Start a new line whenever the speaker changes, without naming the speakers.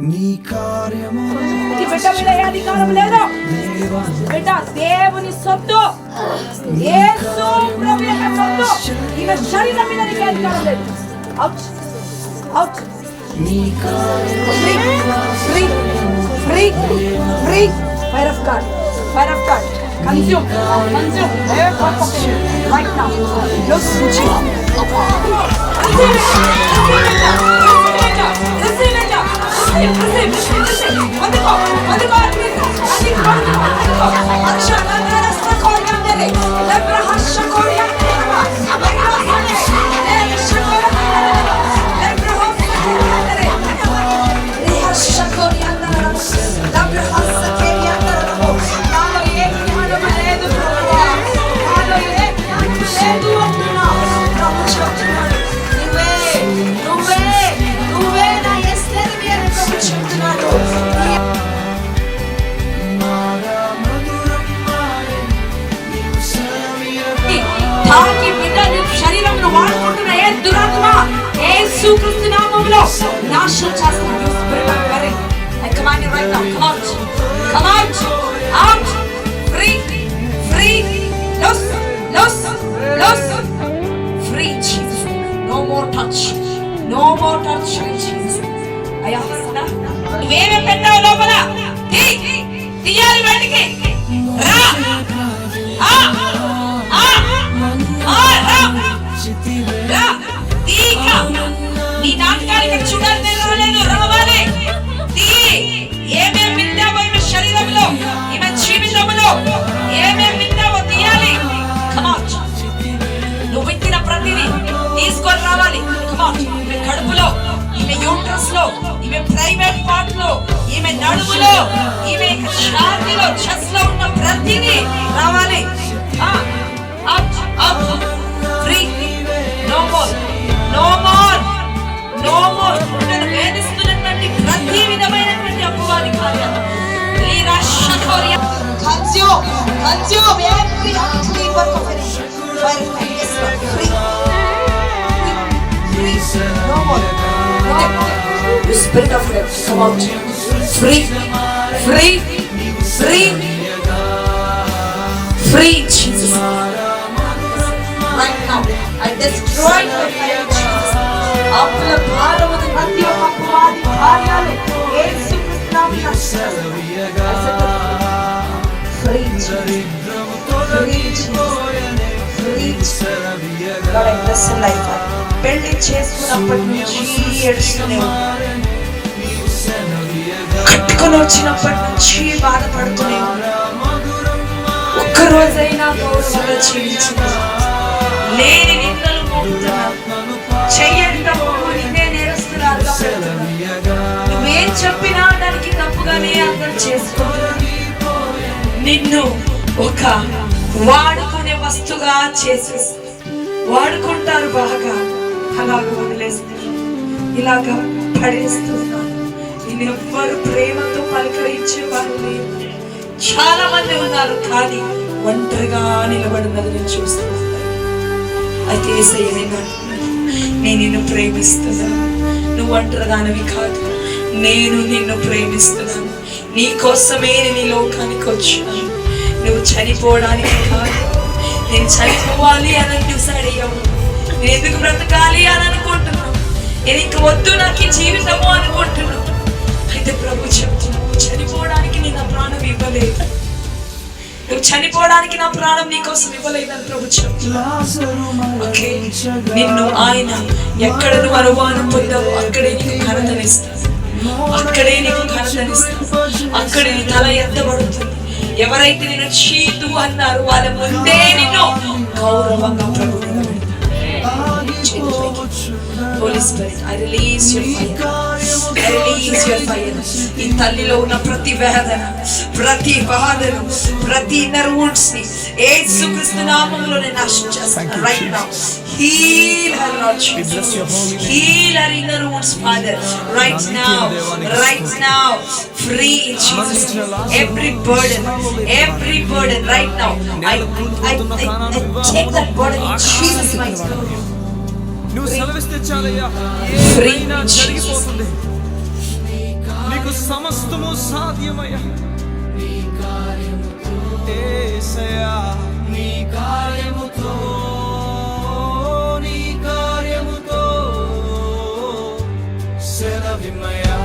నీ కార్యము
బిడ్డ మీద ఏ అధికారం లేదు. బిడ్డ దేవుని సొత్తు, యేసు ప్రభు యొక్క సొత్తు. ఈమె శరీరం మీద నీకు అధికారం లేదు. Out out.
నీ కార్యము
free free free. Fire of God, fire of God. Consume every part of you right now. Look at you. Receive Christ నామములో నాశనం చేస్తాను. I command you right now. Come out. Come out. Out. Free. Free. Loose. Loose. Loose. Free Jesus. No more touch. No more touch Jesus. అయ్యా నువ్వేమే పెట్టావు లోపల తీయాలి బయటికి. రా నీ నాటకానికి చూడాలని రాలేదు, రావాలి. ఏమేమి విన్నావో ఈమె శరీరంలో, ఈమె జీవితంలో ఏమేమి విన్నావో తీయాలి. కమాట్. నువ్వు వింటిన ప్రతిదీ తీసుకొని రావాలి. కమాట్. ఈమె కడుపులో, ఈమె యూట్రస్ లో, ఈమె ప్రైవేట్ పార్ట్ లో, ఈమె నడుములో, ఈమె ఛాతీలో, చెస్ట్ లో ఉన్న ప్రతిదీ రావాలి. Out out. Free. No more. No more. No more. నేను వేధిస్తున్నటువంటి ప్రతి విధమైనటువంటి అపవాది కార్యాలు ఈ రాష్ట్రకోరియ consume every unclean work of enemy. Free. No more. The spirit of death come out. Free. Free. Free. Free Jesus. Right now I destroy the fire of Jesus. అప్పుల భారమును ప్రతి ఒక్క అపవాది కార్యాలు యేసు క్రీస్తు నామమున ఫ్రీ లైఫ్. పెళ్లి చేసుకున్నప్పటి నుంచి ఏడుస్తూనే ఉన్నారు, కట్టుకొని వచ్చినప్పటి నుంచి బాధపడుతూనే ఉన్నారు. ఒక్కరోజైనా గౌరవంగా జీవించింది లేని నిందలు మోపుతున్నారు. నువ్వేం చెప్పినా దానికి తప్పుగానే అందరూ చేసుకుంటున్నారు. నిన్ను ఒక వాడుకునే వస్తుగా చేసి వాడుకుంటారు, బాగా అలాగ వదిలేస్తారు, ఇలాగ పడేస్తున్నారు. నిన్ను ఎవ్వరు ప్రేమతో పలకరించేవారు లేరు. చాలా మంది ఉన్నారు, కానీ ఒంటరిగా నిలబడినది నేను చూస్తున్నాను. అయితే యేసయ్య నేను నిన్ను ప్రేమిస్తున్నాను, నువ్వు ఒంటరిదానివి కాదు, నేను నిన్ను ప్రేమిస్తున్నాను. నీ కోసమే నేను ఈ లోకానికి వచ్చాను. నువ్వు చనిపోవడానికి కాదు, నేను చనిపోవాలి అని డిసైడ్ అయ్యావు. నేను ఎందుకు బ్రతకాలి అని అనుకుంటున్నావు. నేను ఇంక వద్దు నాకు ఈ జీవితము అనుకుంటున్నావు. అయితే ప్రభు చెప్తున్నావు, చనిపోవడానికి నేను నా ప్రాణం ఇవ్వలేదు, నువ్వు చనిపోవడానికి నా ప్రాణం నీ కోసం ఇవ్వలేదని ప్రభు చెప్తున్నావు. ఓకే, నిన్ను ఆయన ఎక్కడ నువ్వు అనుమానం పొందావు అక్కడే నీకు ఘనతనిస్తాను, అక్కడే నీకు ఘనతనిస్తాను, అక్కడే నీ తల ఎత్తబడుతుంది. ఎవరైతే నేను చీతు అన్నారు వాళ్ళ ముందే నిన్ను గౌరవంగా ప్రభు నిలబెడతాడు. Holy Spirit, I release your fire. I release your fire. ఈ తల్లిలో ఉన్న ప్రతి వేదన, ప్రతి బాధను, ప్రతి ఇన్నర్ wounds ని యేసుక్రీస్తు నామములో నేను నాశనం చేస్తాను. Right now, heal her, Lord Jesus. Heal her inner wounds, Father. Right now, right now, free in Jesus. Every burden, right now. I take that burden in Jesus' mighty name. Free in Jesus.
నీకు సమస్తము సాధ్యమయ్యా.
నీ కార్యముతో
యేసయ్యా
నీ కార్యముతో నీ కార్యముతో సెలవిమ్మయ్యా.